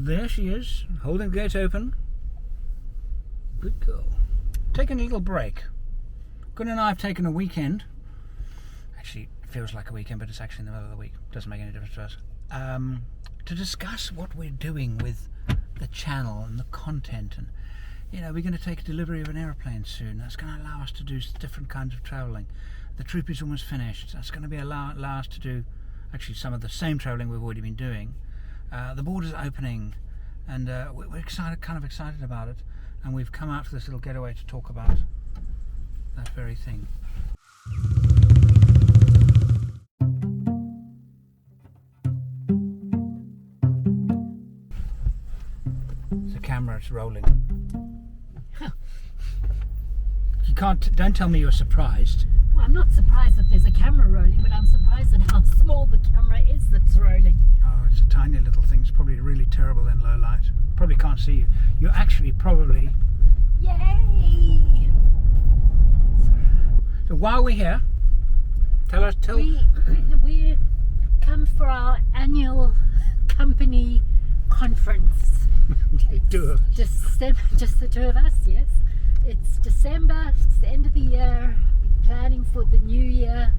There she is, holding the gate open. Good girl. Taking a little break. Good and I have taken a weekend. Actually, it feels like a weekend, but it's actually in the middle of the week. Doesn't make any difference to us. To discuss what we're doing with the channel and the content. And, you know, we're going to take a delivery of an aeroplane soon. That's going to allow us to do different kinds of travelling. The trip is almost finished. That's going to allow us to do actually some of the same travelling we've already been doing. The border's opening, and we're excited, kind of excited about it. And we've come out for this little getaway to talk about that very thing. The camera's rolling. You don't tell me you're surprised. Well, I'm not surprised that there's a camera rolling, but I'm surprised at how small the camera is that's rolling. Oh, it's a tiny little thing. It's probably really terrible in low light. Probably can't see you. You're actually probably... Yay! So while we're here, we come for our annual company conference. Just the two of us, yes. It's December, it's the end of the year, we're planning for the new year,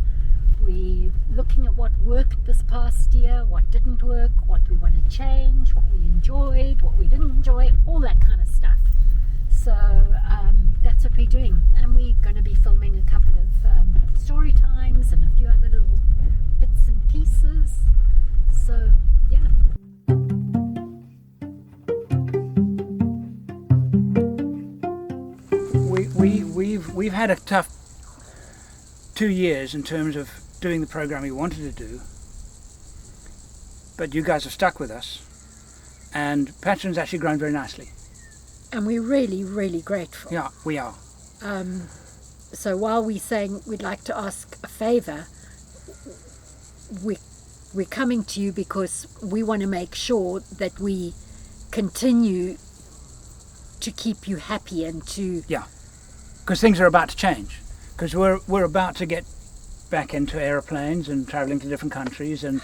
we're looking at what worked this past year, what didn't work, what we want to change, what we enjoyed, what we didn't enjoy, all that kind of stuff. So that's what we're doing, and we're going to be filming a couple of story times and a few other little bits and pieces. So yeah. We've had a tough 2 years in terms of doing the program we wanted to do, but you guys have stuck with us, and Patron's actually grown very nicely. And we're really, really grateful. Yeah, we are. So while we're saying we'd like to ask a favour, we're coming to you because we want to make sure that we continue to keep you happy and to... Yeah, because things are about to change. Because we're about to get back into aeroplanes and travelling to different countries, and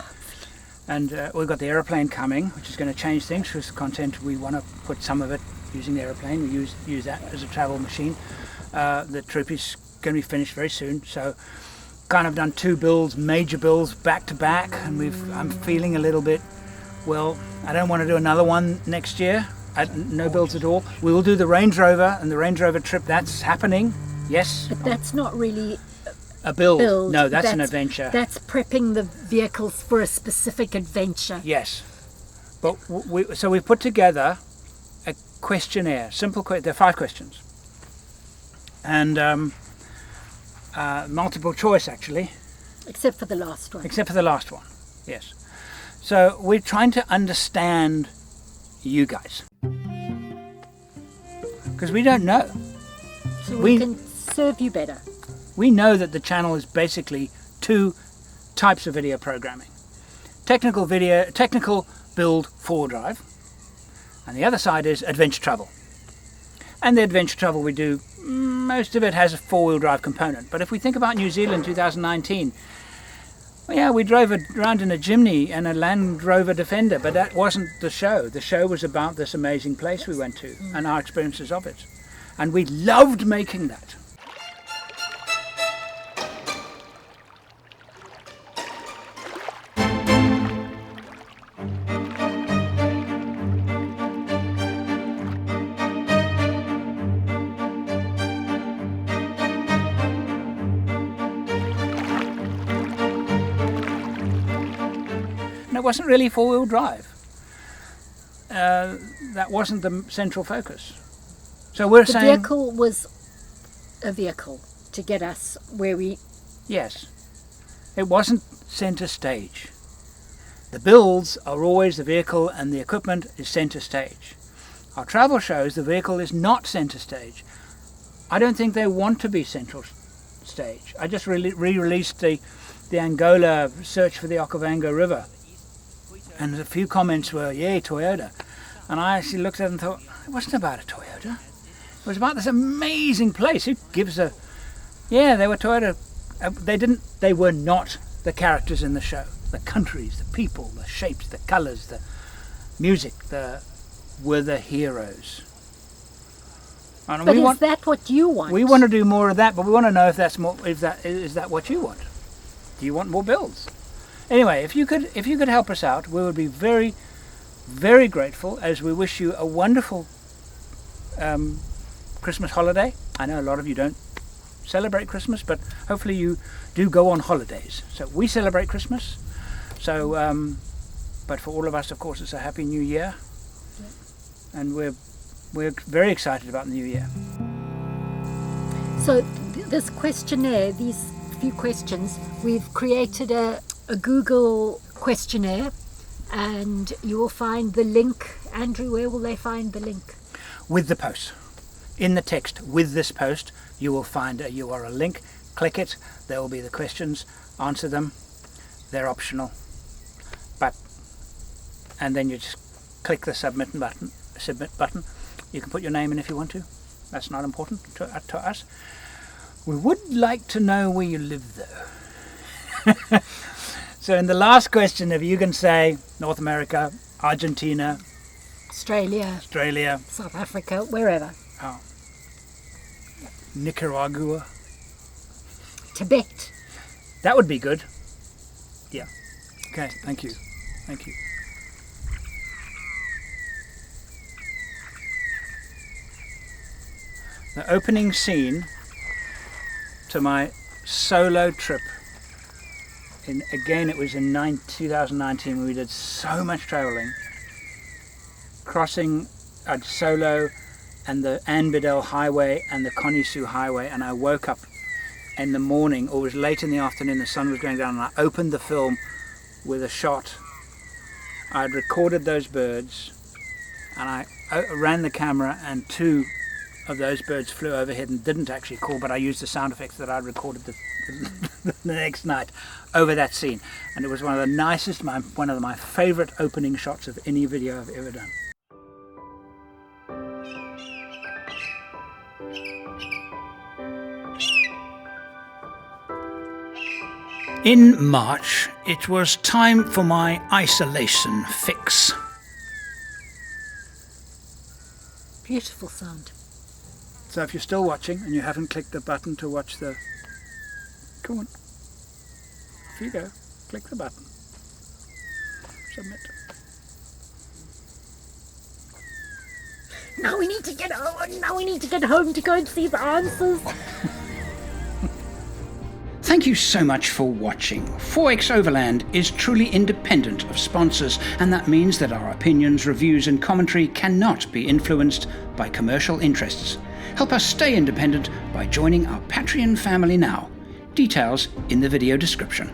we've got the aeroplane coming, which is going to change things because the content we want to put some of it using the aeroplane. We use that as a travel machine. The trip is going to be finished very soon, so kind of done 2 major builds back to back, and I'm feeling a little bit, well, I don't want to do another one next year. No builds at all. We will do the Range Rover, and the Range Rover trip, that's happening, yes. But that's not really a build. No, that's an adventure. That's prepping the vehicles for a specific adventure. Yes, but so we put together a questionnaire, there are 5 questions, and multiple choice actually. Except for the last one. Except for the last one, yes. So we're trying to understand you guys, because we don't know. So we can serve you better. We know that the channel is basically 2 types of video programming. Technical build 4-wheel drive, and the other side is adventure travel. And the adventure travel we do, most of it has a 4-wheel drive component. But if we think about New Zealand 2019, well, yeah, we drove around in a Jimny and a Land Rover Defender, but that wasn't the show. The show was about this amazing place we went to and our experiences of it. And we loved making that. It wasn't really 4-wheel drive. That wasn't the central focus. So we're saying... The vehicle was a vehicle to get us where we... Yes. It wasn't centre stage. The builds are always the vehicle and the equipment is centre stage. Our travel shows the vehicle is not centre stage. I don't think they want to be central stage. I just re-released the Angola search for the Okavango River. And a few comments were, yay, Toyota. And I actually looked at it and thought, it wasn't about a Toyota. It was about this amazing place. Who gives a... Yeah, they were Toyota. They were not the characters in the show. The countries, the people, the shapes, the colours, music were the heroes. And But is that what you want? we want to do more of that, but we want to know if that's more. If that is that what you want? Do you want more builds? Anyway, if you could help us out, we would be very, very grateful. As we wish you a wonderful Christmas holiday. I know a lot of you don't celebrate Christmas, but hopefully you do go on holidays. So we celebrate Christmas. So, but for all of us, of course, it's a happy New Year, and we're very excited about the New Year. So this questionnaire, these few questions, we've created a Google questionnaire, and you will find the link. Andrew, where will they find the link? With the post. In the text with this post, you will find a URL link. Click it. There will be the questions. Answer them. They're optional. And then you just click the submit button. You can put your name in if you want to. That's not important to us. We would like to know where you live, though. So in the last question, if you can say North America, Argentina, Australia, South Africa, wherever. Oh. Nicaragua. Tibet. That would be good. Yeah. Okay, thank you. Thank you. The opening scene to my solo trip, again it was in 2019 when we did so much traveling, crossing solo and the Anbidel Highway and the Konisu Highway, and I woke up in the morning, or it was late in the afternoon, the sun was going down, and I opened the film with a shot. I'd recorded those birds, and I ran the camera, and 2 of those birds flew overhead and didn't actually call, but I used the sound effects that I'd recorded the next night over that scene, and it was one of the nicest, one of my favorite opening shots of any video I've ever done. In March, it was time for my isolation fix. Beautiful sound. So if you're still watching and you haven't clicked the button to watch the... Come on. Off you go. Click the button. Submit. Now we need to get home. Now we need to get home to go and see the answers. Thank you so much for watching. 4xOverland is truly independent of sponsors, and that means that our opinions, reviews and commentary cannot be influenced by commercial interests. Help us stay independent by joining our Patreon family now. Details in the video description.